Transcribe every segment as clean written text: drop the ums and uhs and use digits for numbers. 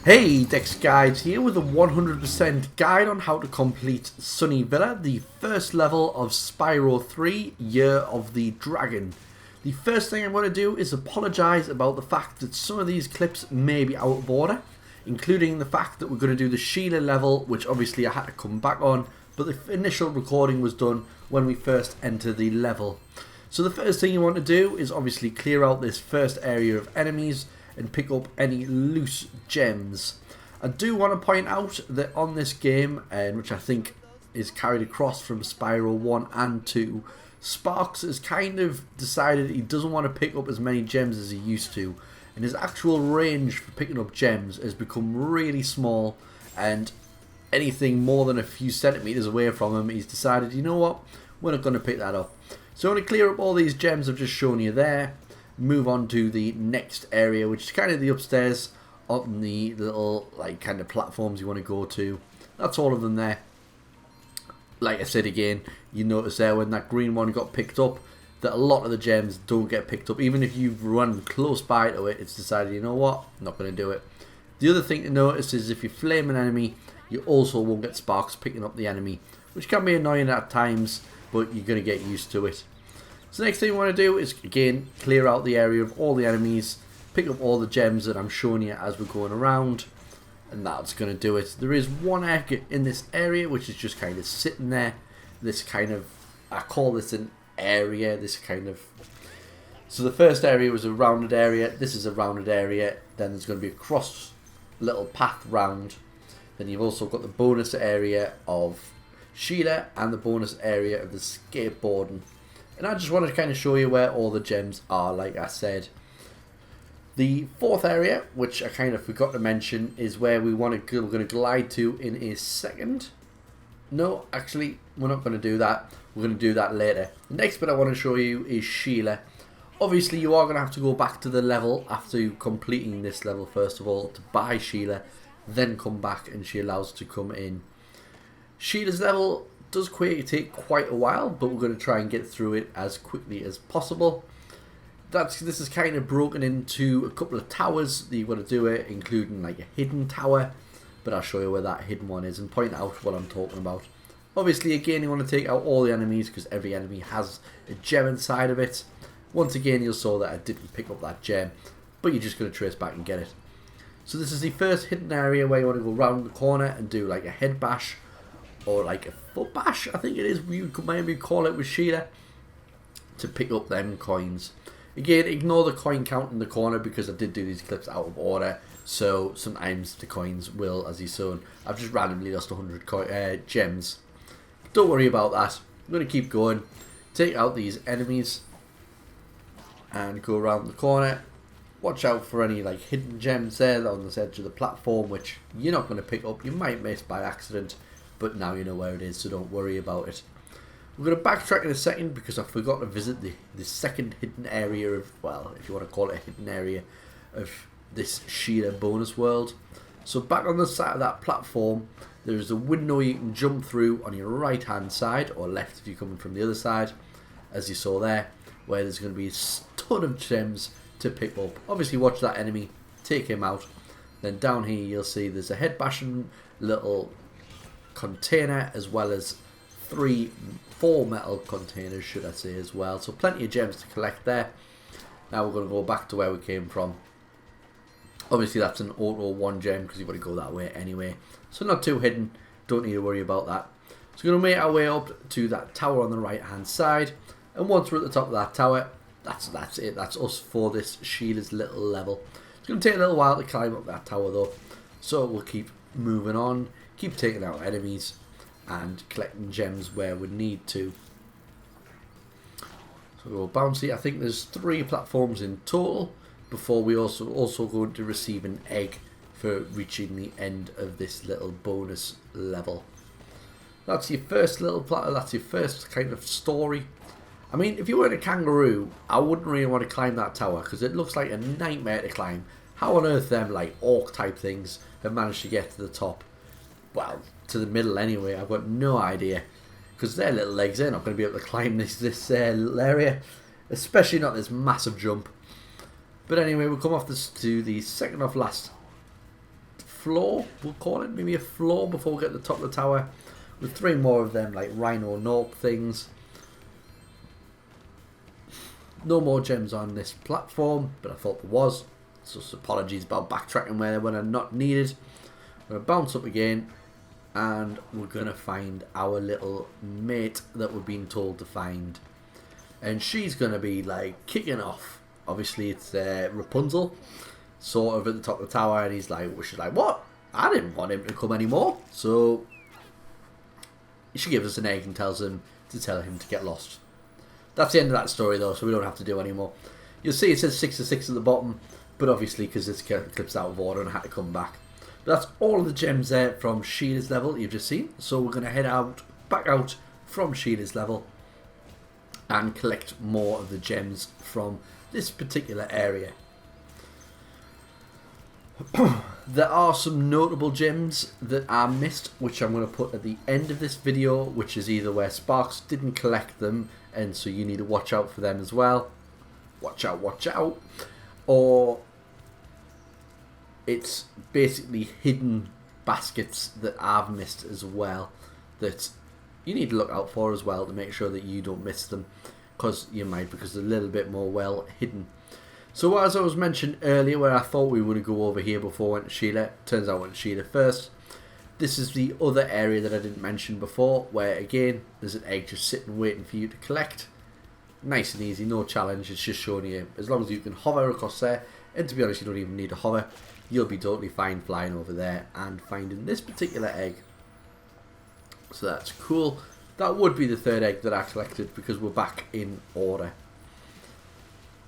Hey, Dex Guides here with a 100% guide on how to complete Sunny Villa, the first level of Spyro 3, Year of the Dragon. The first thing I'm going to do is apologise about the fact that some of these clips may be out of order, including the fact that we're going to do the Sheila level, which obviously I had to come back on, but the initial recording was done when we first entered the level. So the first thing you want to do is obviously clear out this first area of enemies and pick up any loose gems. I do want to point out that on this game, and which I think is carried across from Spyro 1 and 2, Sparks has kind of decided he doesn't want to pick up as many gems as he used to, and his actual range for picking up gems has become really small, and anything more than a few centimeters away from him, he's decided, you know what, we're not going to pick that up. So I'm going to clear up all these gems I've just shown you there, move on to the next area, which is kind of the upstairs on the little like kind of platforms you want to go to. That's all of them there. Like I said again, you notice there when that green one got picked up that a lot of the gems don't get picked up. Even if you've run close by to it, it's decided, you know what, I'm not going to do it. The other thing to notice is if you flame an enemy, you also won't get sparks picking up the enemy, which can be annoying at times, but you're going to get used to it. So the next thing you want to do is, again, clear out the area of all the enemies, pick up all the gems that I'm showing you as we're going around, and that's going to do it. There is one egg in this area which is just kind of sitting there. This kind of, I call this an area, this kind of, so the first area was a rounded area, this is a rounded area, then there's going to be a cross little path round, then you've also got the bonus area of Sheila and the bonus area of the skateboarding. And I just wanted to kind of show you where all the gems are, like I said. The fourth area, which I kind of forgot to mention, is where we're going to glide to in a second. No, actually, we're not going to do that. We're going to do that later. The next bit I want to show you is Sheila. Obviously, you are going to have to go back to the level after completing this level, first of all, to buy Sheila, then come back and she allows to come in. Sheila's level does take quite a while, but we're going to try and get through it as quickly as possible. This is kind of broken into a couple of towers that you've got to do it, including like a hidden tower, but I'll show you where that hidden one is and point out what I'm talking about. Obviously, again, you want to take out all the enemies because every enemy has a gem inside of it. Once again, you'll saw that I didn't pick up that gem, but you're just going to trace back and get it. So this is the first hidden area where you want to go round the corner and do like a head bash, or like a foot bash, I think it is, you could maybe call it with Sheila, to pick up them coins. Again, ignore the coin count in the corner because I did do these clips out of order, so sometimes the coins will, as you saw, I've just randomly lost 100 gems. Don't worry about that. I'm going to keep going, take out these enemies, and go around the corner. Watch out for any like hidden gems there on the edge of the platform, which you're not going to pick up. You might miss by accident, but now you know where it is, so don't worry about it. We're going to backtrack in a second because I forgot to visit the second hidden area of, well, if you want to call it a hidden area of this Sheila bonus world. So back on the side of that platform, there's a window you can jump through on your right hand side, or left if you're coming from the other side, as you saw there, where there's going to be a ton of gems to pick up. Obviously watch that enemy, take him out. Then down here you'll see there's a head bashing little container, as well as four metal containers, should I say, as well. So plenty of gems to collect there. Now we're going to go back to where we came from. Obviously that's an auto 1 gem because you've got to go that way anyway, so not too hidden, don't need to worry about that. So we're going to make our way up to that tower on the right hand side, and once we're at the top of that tower, that's it, that's us for this Sheila's little level. It's going to take a little while to climb up that tower though, so we'll keep moving on, keep taking out enemies and collecting gems where we need to. So we'll bouncy. I think there's 3 platforms in total before we also going to receive an egg for reaching the end of this little bonus level. That's your first little that's your first kind of story. I mean, if you were a kangaroo, I wouldn't really want to climb that tower because it looks like a nightmare to climb. How on earth them like orc type things have managed to get to the top? Well, to the middle anyway, I've got no idea, because their little legs, they're not going to be able to climb this little area, especially not this massive jump. But anyway, we'll come off this to the second off last floor, we'll call it, maybe a floor before we get to the top of the tower, with 3 more of them like Rhino Norp things. No more gems on this platform, but I thought there was, so apologies about backtracking where when I'm not needed. We're going to bounce up again, and we're going to find our little mate that we're being told to find. And she's going to be like kicking off. Obviously it's Rapunzel, sort of at the top of the tower, and she's like, what? I didn't want him to come anymore. So she gives us an egg and tells him to tell him to get lost. That's the end of that story though, so we don't have to do anymore. You'll see it says 6 to 6 at the bottom, but obviously because this clip's out of order and I had to come back. But that's all of the gems there from Sheila's level you've just seen. So we're going to head back out from Sheila's level and collect more of the gems from this particular area. There are some notable gems that are missed, which I'm going to put at the end of this video, which is either where Sparks didn't collect them, and so you need to watch out for them as well. Watch out. Or it's basically hidden baskets that I've missed as well, that you need to look out for as well to make sure that you don't miss them, because you might, because they're a little bit more well hidden. So as I was mentioned earlier, where I thought we would go over here before I went to Sheila, turns out I went to Sheila first. This is the other area that I didn't mention before, where again there's an egg just sitting waiting for you to collect. Nice and easy, no challenge, it's just showing you, as long as you can hover across there, and to be honest you don't even need to hover, you'll be totally fine flying over there and finding this particular egg. So that's cool. That would be the 3rd egg that I collected because we're back in order.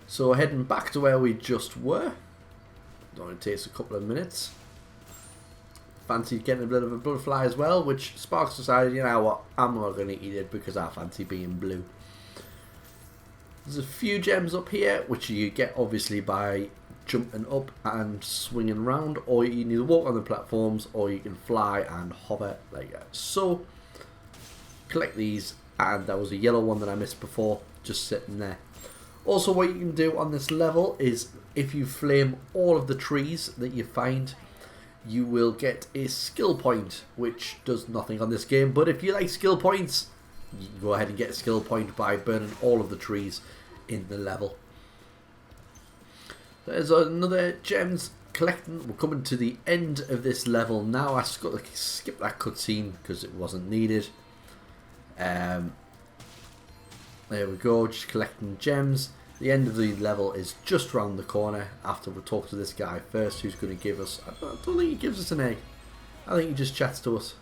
So heading back to where we just were. It takes a couple of minutes. Fancy getting a bit of a butterfly as well, which Sparks decided, you know what, I'm not going to eat it because I fancy being blue. There's a few gems up here, which you get obviously by jumping up and swinging around, or you can either walk on the platforms or you can fly and hover like so. Collect these, and there was a yellow one that I missed before, just sitting there. Also, what you can do on this level is if you flame all of the trees that you find, you will get a skill point, which does nothing on this game. But if you like skill points, you can go ahead and get a skill point by burning all of the trees in the level. There's another gems collecting. We're coming to the end of this level now. I just got to skip that cutscene because it wasn't needed. There we go, just collecting gems. The end of the level is just round the corner after we talk to this guy first, who's going to give us, I don't think he gives us an egg, I think he just chats to us.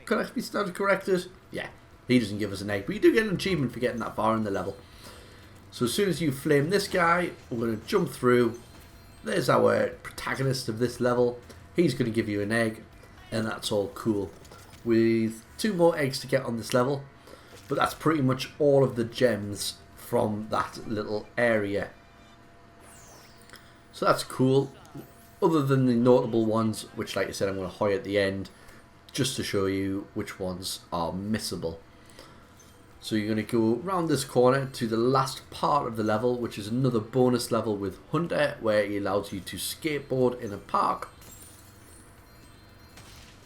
Can I be started corrected? Yeah, he doesn't give us an egg, but you do get an achievement for getting that far in the level. So as soon as you flame this guy, we're going to jump through. There's our protagonist of this level. He's going to give you an egg, and that's all cool. With 2 more eggs to get on this level. But that's pretty much all of the gems from that little area. So that's cool. Other than the notable ones, which like I said I'm going to highlight at the end, just to show you which ones are missable. So you're going to go around this corner to the last part of the level, which is another bonus level with Hunter, where he allows you to skateboard in a park.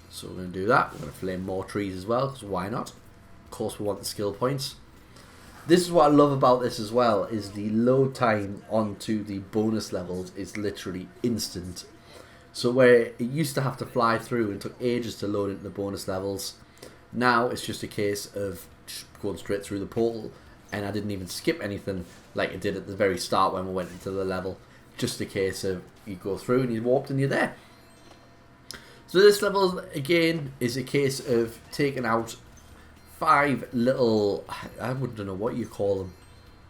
So we're going to do that. We're going to flame more trees as well, because why not? Of course we want the skill points. This is what I love about this as well, is the load time onto the bonus levels is literally instant. So where it used to have to fly through and took ages to load into the bonus levels, now it's just a case of just going straight through the portal, and I didn't even skip anything like I did at the very start when we went into the level. Just a case of you go through and you warped and you're there. So this level again is a case of taking out 5 little, I wouldn't know what you call them,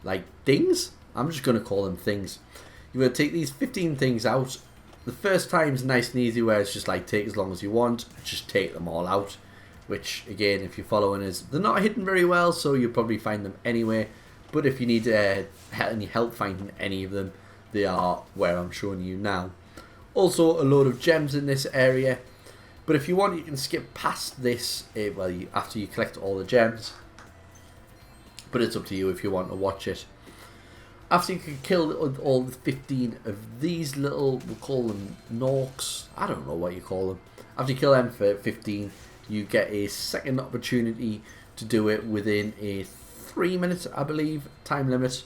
like things? I'm just going to call them things. You're going to take these 15 things out. The first time's nice and easy, where it's just like take as long as you want, just take them all out. Which again, if you're following us, they're not hidden very well, so you'll probably find them anyway. But if you need any help finding any of them, they are where I'm showing you now. Also a load of gems in this area. But if you want, you can skip past this after you collect all the gems. But it's up to you if you want to watch it. After you can kill all the 15 of these little, we'll call them Norks, I don't know what you call them. After you kill them for 15, you get a second opportunity to do it within a 3-minute, I believe, time limit.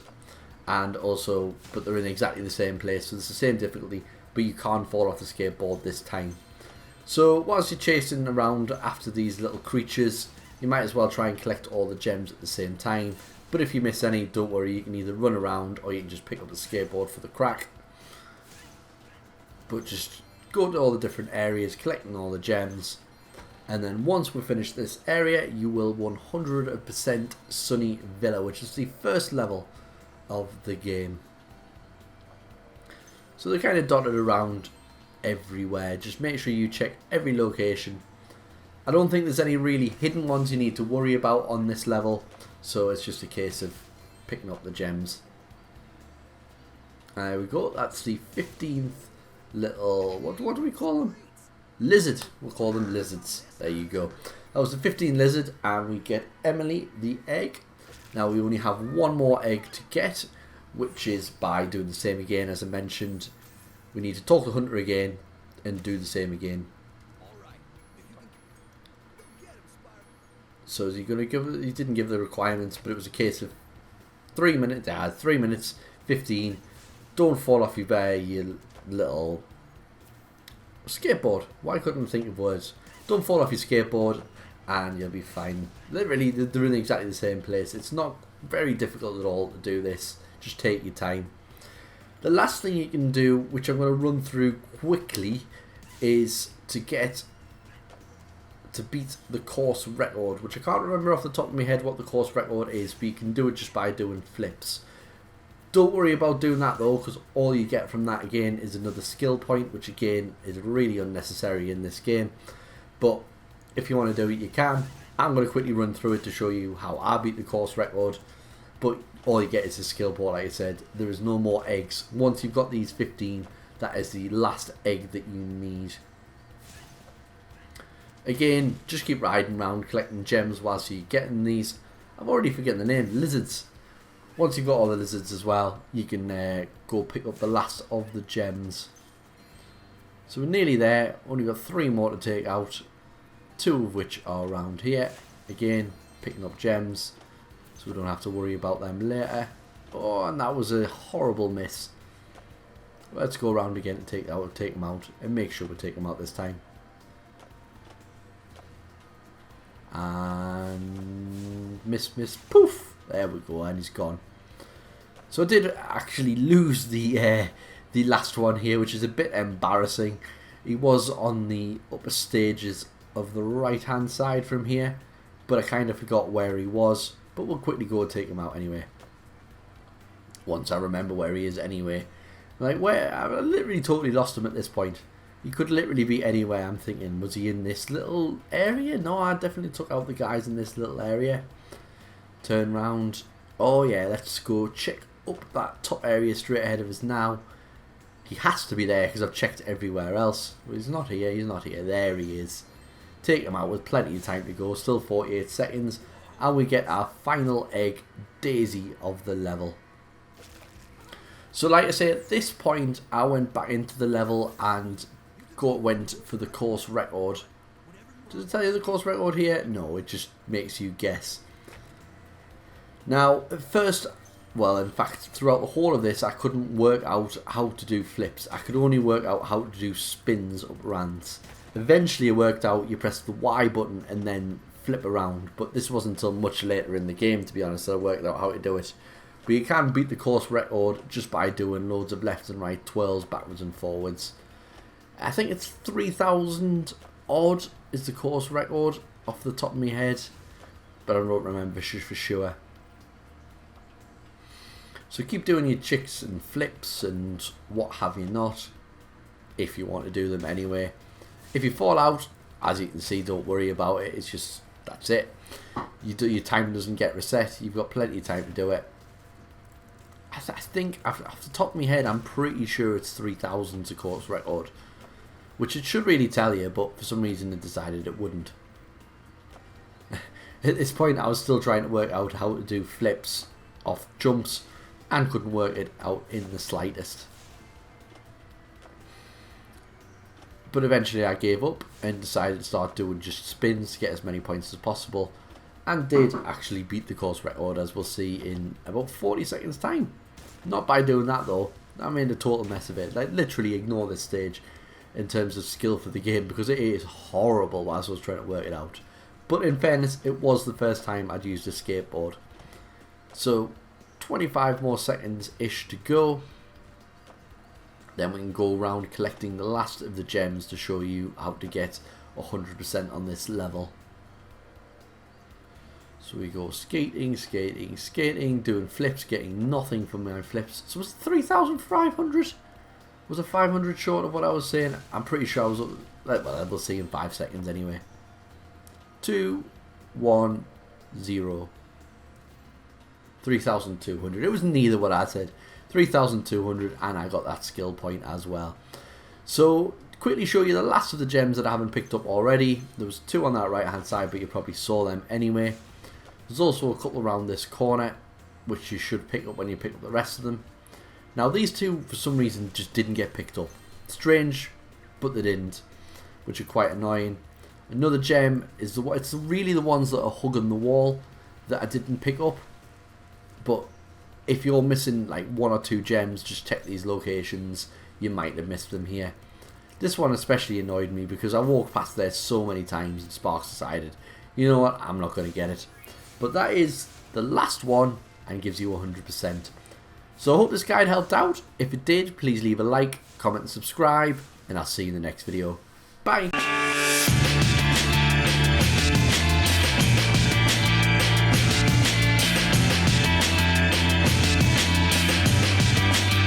And also, but they're in exactly the same place, so it's the same difficulty, but you can't fall off the skateboard this time. So whilst you're chasing around after these little creatures, you might as well try and collect all the gems at the same time. But if you miss any, don't worry, you can either run around or you can just pick up the skateboard for the crack. But just go to all the different areas, collecting all the gems. And then once we finish this area, you will 100% Sunny Villa, which is the first level of the game. So they're kind of dotted around everywhere. Just make sure you check every location. I don't think there's any really hidden ones you need to worry about on this level. So it's just a case of picking up the gems. There we go. That's the 15th little... What do we call them? Lizard. We'll call them lizards. There you go. That was the 15th lizard. And we get Emily the egg. Now we only have one more egg to get, which is by doing the same again. As I mentioned, we need to talk to Hunter again and do the same again. So is he going to give? He didn't give the requirements, but it was a case of 3 minutes. 3 minutes, 15. Don't fall off your little skateboard. Why couldn't I think of words? Don't fall off your skateboard, and you'll be fine. Literally, they're in exactly the same place. It's not very difficult at all to do this. Just take your time. The last thing you can do, which I'm going to run through quickly, is to beat the course record, which I can't remember off the top of my head what the course record is, but you can do it just by doing flips. Don't worry about doing that though, because all you get from that again is another skill point, which again is really unnecessary in this game. But if you want to do it, you can. I'm going to quickly run through it to show you how I beat the course record, but all you get is a skill point. Like I said, there is no more eggs. Once you've got these 15, that is the last egg that you need. Again, just keep riding around collecting gems whilst you're getting these. I've already forgotten the name. Lizards. Once you've got all the lizards as well, you can go pick up the last of the gems. So we're nearly there. Only got 3 more to take out. 2 of which are around here. Again, picking up gems, so we don't have to worry about them later. Oh, and that was a horrible miss. Let's go around again and take them out, and make sure we take them out this time. And miss, poof! There we go, and he's gone. So I did actually lose the last one here, which is a bit embarrassing. He was on the upper stages of the right hand side from here, but I kind of forgot where he was. But we'll quickly go and take him out anyway. Once I remember where he is anyway. Like, where? I literally totally lost him at this point. He could literally be anywhere. I'm thinking, was he in this little area? No, I definitely took out the guys in this little area. Turn round. Oh yeah, let's go check up that top area straight ahead of us now. He has to be there because I've checked everywhere else. But he's not here, he's not here. There he is. Take him out with plenty of time to go. Still 48 seconds. And we get our final egg, Daisy, of the level. So like I say, at this point, I went back into the level and went for the course record. Does it tell you the course record here? No, it just makes you guess. Now, at first, well, in fact, throughout the whole of this, I couldn't work out how to do flips. I could only work out how to do spins up ramps. Eventually, it worked out, you press the Y button and then flip around. But this wasn't until much later in the game, to be honest, that I worked out how to do it. But you can beat the course record just by doing loads of left and right twirls backwards and forwards. I think it's 3,000 odd is the course record off the top of my head, but I don't remember for sure. So keep doing your tricks and flips and what have you not, if you want to do them anyway. If you fall out, as you can see, don't worry about it. It's just, that's it. Your time doesn't get reset. You've got plenty of time to do it. I think, off the top of my head, I'm pretty sure it's 3,000 to course record, which it should really tell you, but for some reason it decided it wouldn't. At this point, I was still trying to work out how to do flips off jumps, and couldn't work it out in the slightest. But eventually I gave up and decided to start doing just spins to get as many points as possible, and did actually beat the course record, as we'll see in about 40 seconds time. Not by doing that though, I made a total mess of it. Like, literally ignore this stage in terms of skill for the game, because it is horrible whilst I was trying to work it out. But in fairness, it was the first time I'd used a skateboard. So 25 more seconds ish to go. Then we can go around collecting the last of the gems to show you how to get 100% on this level. So we go skating, skating, skating, doing flips, getting nothing from my flips. So was it 3,500? Was it 500 short of what I was saying? I'm pretty sure I was, well, we'll see in 5 seconds anyway. 2, 1, 0. 3,200. It was neither what I said. 3,200, and I got that skill point as well. So quickly show you the last of the gems that I haven't picked up already. There was 2 on that right hand side, but you probably saw them anyway. There's also a couple around this corner, which you should pick up when you pick up the rest of them. Now these 2 for some reason just didn't get picked up. Strange, but they didn't, which are quite annoying. Another gem is it's really the ones that are hugging the wall that I didn't pick up. But if you're missing like 1 or 2 gems, just check these locations. You might have missed them here. This one especially annoyed me because I walked past there so many times and Sparks decided, you know what, I'm not going to get it. But that is the last one and gives you 100%. So I hope this guide helped out. If it did, please leave a like, comment and subscribe, and I'll see you in the next video. Bye!